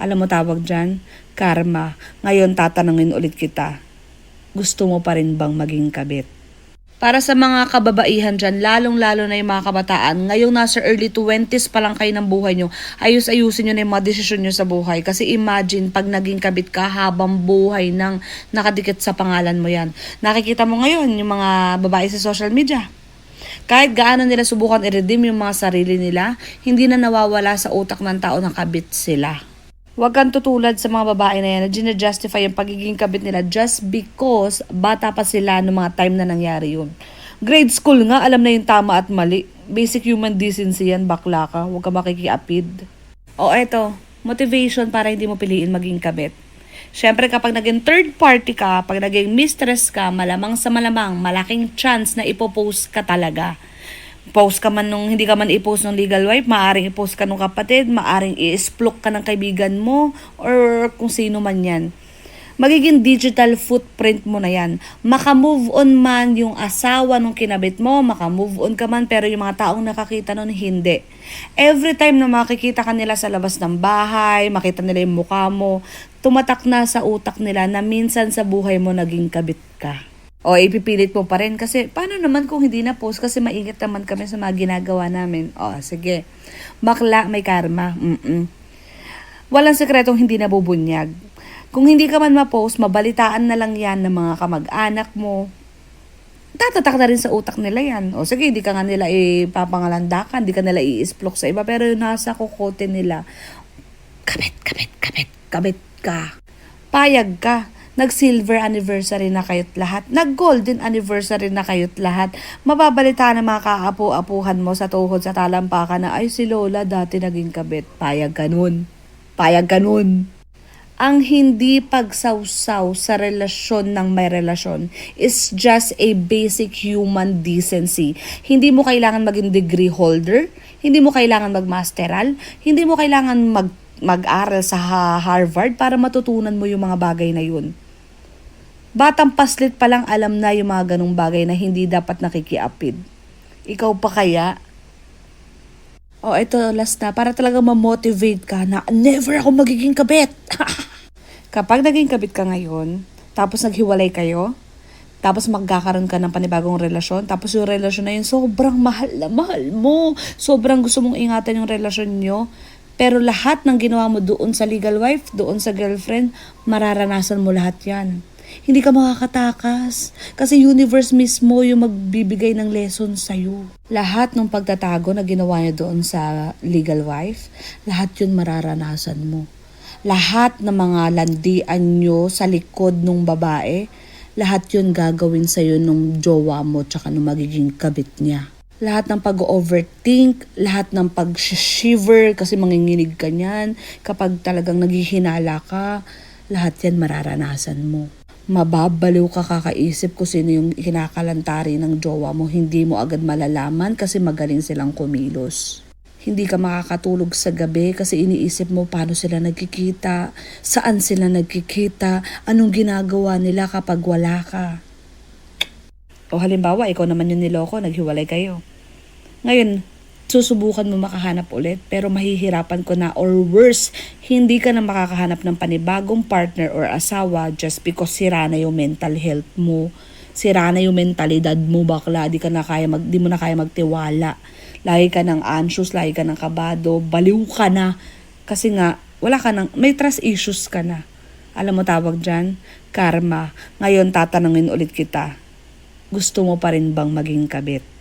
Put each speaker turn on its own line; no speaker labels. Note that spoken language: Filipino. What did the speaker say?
Alam mo tawag dyan? Karma. Ngayon tatanungin ulit kita. Gusto mo pa rin bang maging kabit? Para sa mga kababaihan dyan, lalong-lalo na yung mga kabataan, ngayong nasa early 20s pa lang kayo ng buhay nyo, ayusin nyo na yung mga desisyon nyo sa buhay. Kasi imagine, pag naging kabit ka, habang buhay nang nakadikit sa pangalan mo yan. Nakikita mo ngayon yung mga babae sa social media. Kahit gaano nila subukan i-redeem yung mga sarili nila, hindi na nawawala sa utak ng tao na kabit sila. Huwag kang tutulad sa mga babae na yan na gina-justify yung pagiging kabit nila just because bata pa sila noong mga time na nangyari yun. Grade school nga, alam na yung tama at mali. Basic human decency yan, bakla ka. Huwag ka makikiapid. O eto, motivation para hindi mo piliin maging kabit. Siyempre kapag naging third party ka, pag naging mistress ka, malamang sa malamang, malaking chance na ipopost ka talaga. Post ka man nung hindi ka man i-post ng legal wife, maaring i-post ka nung kapatid, maaring i-splok ka ng kaibigan mo, or kung sino man yan. Magiging digital footprint mo na yan. Maka-move on man yung asawa nung kinabit mo, maka-move on ka man, pero yung mga taong nakakita nun, hindi. Every time na makikita ka nila sa labas ng bahay, makita nila yung mukha mo, tumatak na sa utak nila na minsan sa buhay mo naging kabit ka. O ipipilit mo pa rin kasi paano naman kung hindi na post kasi maingat naman kami sa mga ginagawa namin. O sige, bakla may karma. Walang sekretong hindi nabubunyag. Kung hindi ka man ma-post, mabalitaan na lang yan ng mga kamag-anak mo. Tatatak na rin sa utak nila yan. O sige, hindi ka nga nila ipapangalandakan, hindi ka nila i-isplok sa iba, pero nasa kukote nila. Kabit ka. Payag ka. Nag-silver anniversary na kayo't lahat. Nag-golden anniversary na kayo't lahat. Mababalita na mga kaapu-apuhan mo sa tuhod sa talampakan na ay si Lola dati naging kabit. Payag ganun. Ang hindi pagsawsaw sa relasyon ng may relasyon is just a basic human decency. Hindi mo kailangan maging degree holder, hindi mo kailangan magmasteral, hindi mo kailangan mag-aral sa Harvard para matutunan mo yung mga bagay na yun. Batang paslit pa lang alam na yung mga ganong bagay na hindi dapat nakikiapid. Ikaw pa kaya? O ito last na, para talaga ma-motivate ka na never ako magiging kabit. Kapag naging kabit ka ngayon, tapos naghiwalay kayo, tapos magkakaroon ka ng panibagong relasyon, tapos yung relasyon na yun sobrang mahal na mahal mo, sobrang gusto mong ingatan yung relasyon nyo, pero lahat ng ginawa mo doon sa legal wife, doon sa girlfriend, mararanasan mo lahat yan. Hindi ka makakatakas kasi universe mismo yung magbibigay ng lesson sa'yo. Lahat ng pagtatago na ginawa niya doon sa legal wife, lahat yun mararanasan mo. Lahat ng mga landian nyo sa likod ng babae, lahat yun gagawin sa'yo nung jowa mo tsaka nung magiging kabit niya. Lahat ng pag-overthink, lahat ng pag-shiver kasi manginginig ka niyan, kapag talagang naghihinala ka, lahat yan mararanasan mo. Mababaliw ka kakaisip kung sino yung kinakalantari ng jowa mo. Hindi mo agad malalaman kasi magaling silang kumilos. Hindi ka makakatulog sa gabi kasi iniisip mo paano sila nagkikita, saan sila nagkikita, anong ginagawa nila kapag wala ka. O halimbawa, ikaw naman yung niloko, naghiwalay kayo. Ngayon, susubukan mo makahanap ulit pero mahihirapan ko na or worse, hindi ka na makakahanap ng panibagong partner or asawa just because sira na yung mental health mo, sira na yung mentalidad mo, bakla, di mo na kaya magtiwala. Lagi ka ng anxious, lagi ka ng kabado, baliw ka na kasi nga may trust issues ka na. Alam mo tawag dyan? Karma. Ngayon tatanungin ulit kita. Gusto mo pa rin bang maging kabit?